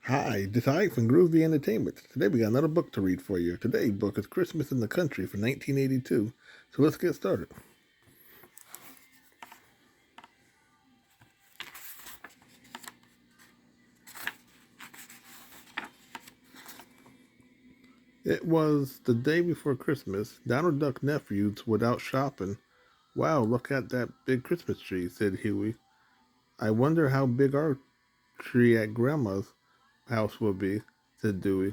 Hi, this is Ike from Groovy Entertainment. Today we got another book to read for you. Today's book is Christmas in the Country from 1982. So let's get started. It was the day before Christmas. Donald Duck nephews were out shopping. Wow, look at that big Christmas tree, said Huey. I wonder how big our tree at Grandma's house will be, said Dewey.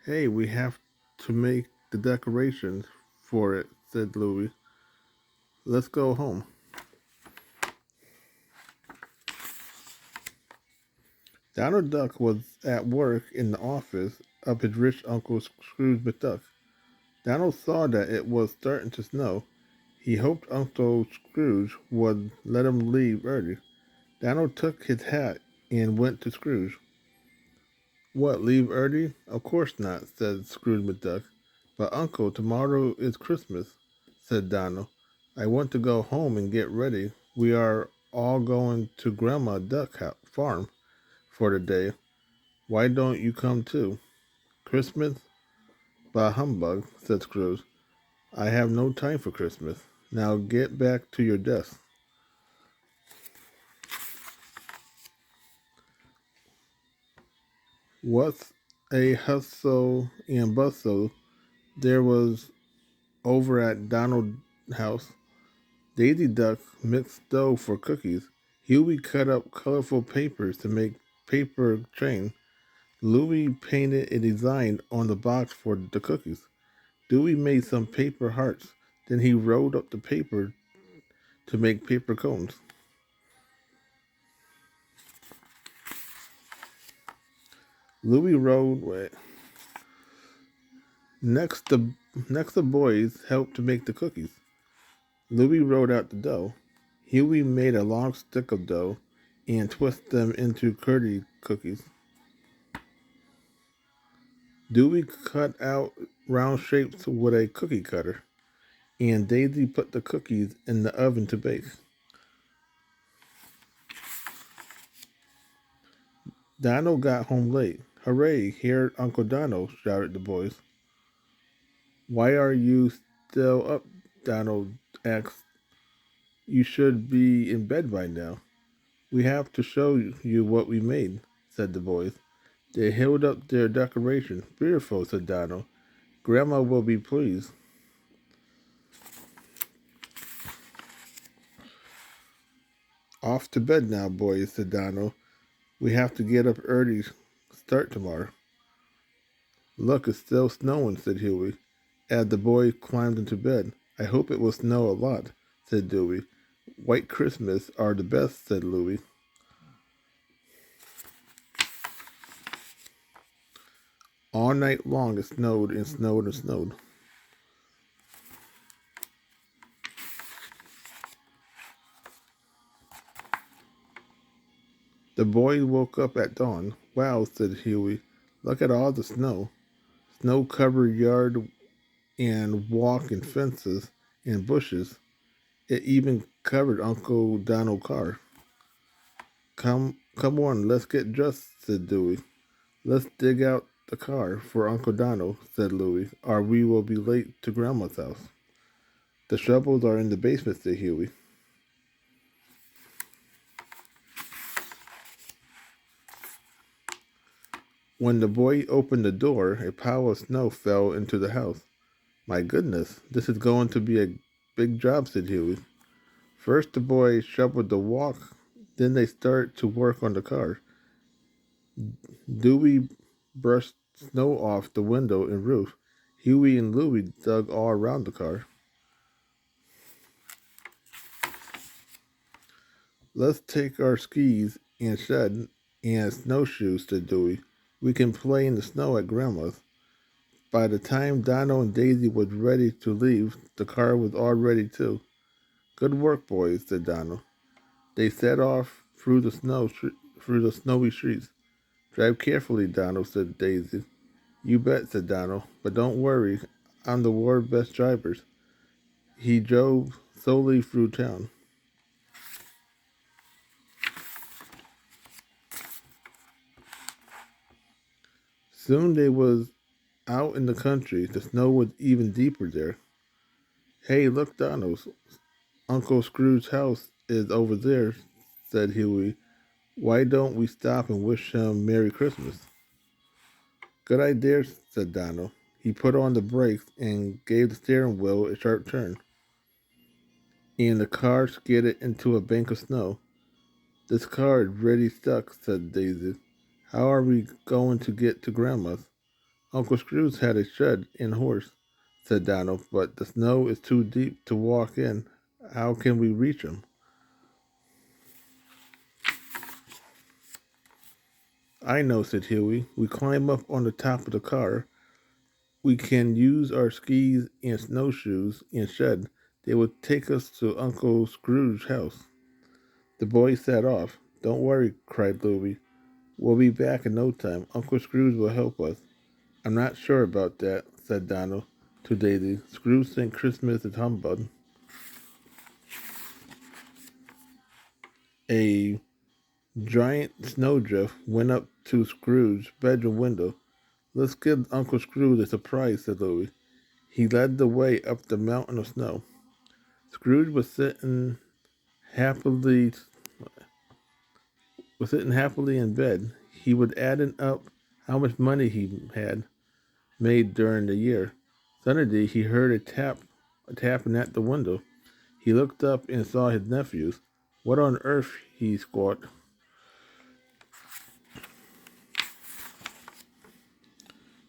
Hey, we have to make the decorations for it, said Louie. Let's go home. Donald Duck was at work in the office of his rich uncle Scrooge McDuck. Donald saw that it was starting to snow. He hoped Uncle Scrooge would let him leave early. Donald took his hat and went to Scrooge. What, leave early? Of course not, said Scrooge McDuck. But Uncle, tomorrow is Christmas, said Donald. I want to go home and get ready. We are all going to Grandma Duck farm for the day. Why don't you come too? Christmas? Bah humbug, said Scrooge. I have no time for Christmas. Now get back to your desk. What's a hustle and bustle there was over at Donald's house? Daisy Duck mixed dough for cookies. Huey cut up colorful papers to make paper train. Louie painted a design on the box for the cookies. Dewey made some paper hearts. Then he rolled up the paper to make paper cones. Louis rode with. Next, the boys helped to make the cookies. Louis rolled out the dough. Huey made a long stick of dough and twisted them into curdy cookies. Dewey cut out round shapes with a cookie cutter, and Daisy put the cookies in the oven to bake. Donald got home late. Hooray, here Uncle Donald, shouted the boys. Why are you still up? Donald asked. You should be in bed by now. We have to show you what we made, said the boys. They held up their decorations. Beautiful, said Donald. Grandma will be pleased. Off to bed now, boys, said Donald. We have to get up early, start tomorrow. Look, it's still snowing, said Huey, as the boys climbed into bed. I hope it will snow a lot, said Dewey. White Christmas are the best, said Louie. All night long it snowed and snowed and snowed. The boys woke up at dawn. Wow, said Huey. Look at all the snow. Snow covered yard and walk and fences and bushes. It even covered Uncle Donald's car. Come on, let's get dressed, said Dewey. Let's dig out the car for Uncle Donald, said Louie, or we will be late to Grandma's house. The shovels are in the basement, said Huey. When the boy opened the door, a pile of snow fell into the house. My goodness, this is going to be a big job, said Huey. First the boys shoveled the walk, then they started to work on the car. Dewey brushed snow off the window and roof. Huey and Louie dug all around the car. Let's take our skis and shed and snowshoes, said Dewey. We can play in the snow at Grandma's. By the time Donald and Daisy was ready to leave, the car was all ready too. Good work, boys, said Donald. They set off through the snowy streets. Drive carefully, Donald, said Daisy. You bet, said Donald. But don't worry, I'm the world's best driver. He drove slowly through town. Soon they was out in the country. The snow was even deeper there. Hey, look, Donald. Uncle Scrooge's house is over there, said Huey. Why don't we stop and wish him Merry Christmas? Good idea, said Donald. He put on the brakes and gave the steering wheel a sharp turn, and the car skidded into a bank of snow. This car is really stuck, said Daisy. How are we going to get to Grandma's? Uncle Scrooge had a shed and horse, said Donald, but the snow is too deep to walk in. How can we reach him? I know, said Huey. We climb up on the top of the car. We can use our skis and snowshoes and shed. They will take us to Uncle Scrooge's house. The boys set off. Don't worry, cried Louie. We'll be back in no time. Uncle Scrooge will help us. I'm not sure about that, said Donald to Daisy. Scrooge thinks Christmas is humbug. A giant snowdrift went up to Scrooge's bedroom window. Let's give Uncle Scrooge a surprise, said Louie. He led the way up the mountain of snow. Scrooge happily was sitting happily in bed. He was adding up how much money he had made during the year. Suddenly he heard a tapping at the window. He looked up and saw his nephews. What on earth? He squawked.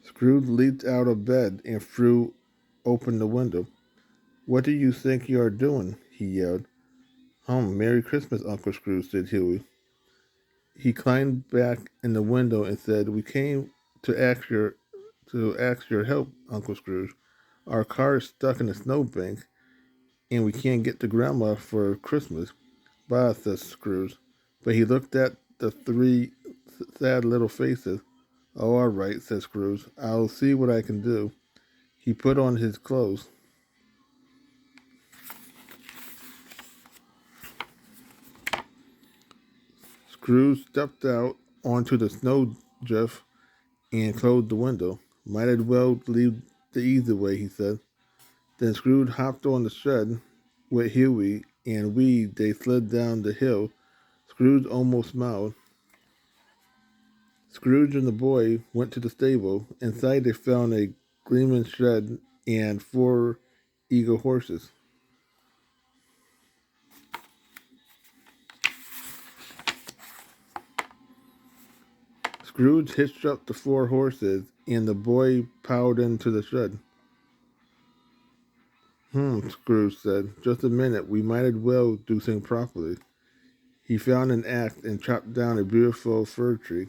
Scrooge leaped out of bed and threw open the window. What do you think you are doing? He yelled. Merry Christmas, Uncle Scrooge, said Huey. He climbed back in the window and said, We came to ask your help, Uncle Scrooge. Our car is stuck in a snowbank and we can't get to Grandma for Christmas. Bah, said Scrooge. But he looked at the three sad little faces. Oh, all right, said Scrooge. I'll see what I can do. He put on his clothes. Scrooge stepped out onto the snowdrift and closed the window. Might as well leave the easy way, he said. Then Scrooge hopped on the shed with Huey, and they slid down the hill. Scrooge almost smiled. Scrooge and the boy went to the stable. Inside they found a gleaming shed and four eager horses. Scrooge hitched up the four horses, and the boy piled into the shed. Scrooge said. Just a minute, we might as well do things properly. He found an axe and chopped down a beautiful fir tree.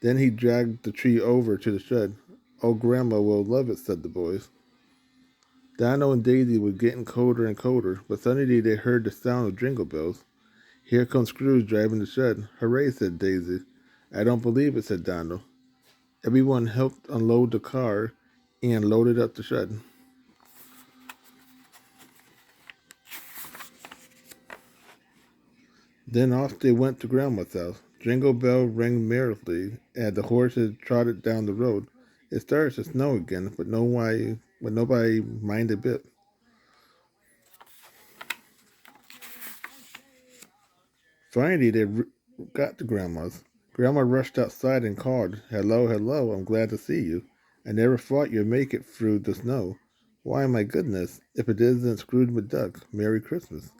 Then he dragged the tree over to the shed. Oh, Grandma will love it, said the boys. Dino and Daisy were getting colder and colder, but suddenly they heard the sound of jingle bells. Here comes Scrooge driving the shed. Hooray, said Daisy. I don't believe it, said Donald. Everyone helped unload the car and loaded up the shed. Then off they went to Grandma's house. Jingle bell rang merrily as the horses trotted down the road. It started to snow again, but nobody minded a bit. Finally, got to Grandma's. Grandma rushed outside and called, Hello, hello, I'm glad to see you. I never thought you'd make it through the snow. Why, my goodness, if it isn't Scrooge McDuck, Merry Christmas.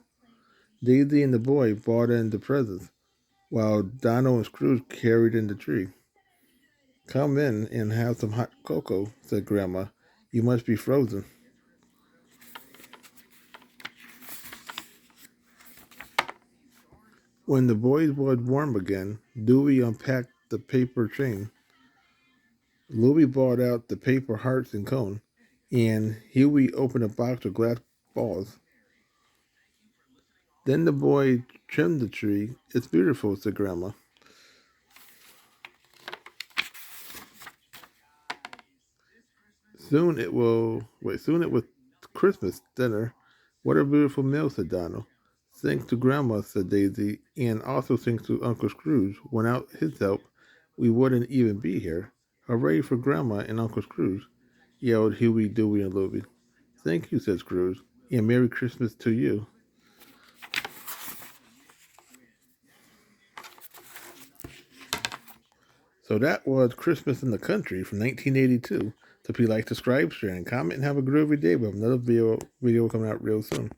Daisy and the boy brought in the presents, while Donald and Scrooge carried in the tree. Come in and have some hot cocoa, said Grandma. You must be frozen. When the boys was warm again, Dewey unpacked the paper chain. Louie brought out the paper hearts and cone, and Huey opened a box of glass balls. Then the boy trimmed the tree. It's beautiful, said Grandma. Soon it was Christmas dinner. What a beautiful meal, said Donald. Thanks to Grandma, said Daisy, and also thanks to Uncle Scrooge. Without his help, we wouldn't even be here. Hooray for Grandma and Uncle Scrooge, yelled Huey, Dewey, and Louie. Thank you, said Scrooge, and Merry Christmas to you. So that was Christmas in the Country from 1982. So if you like, subscribe, share, and comment, and have a groovy day. We have another video coming out real soon.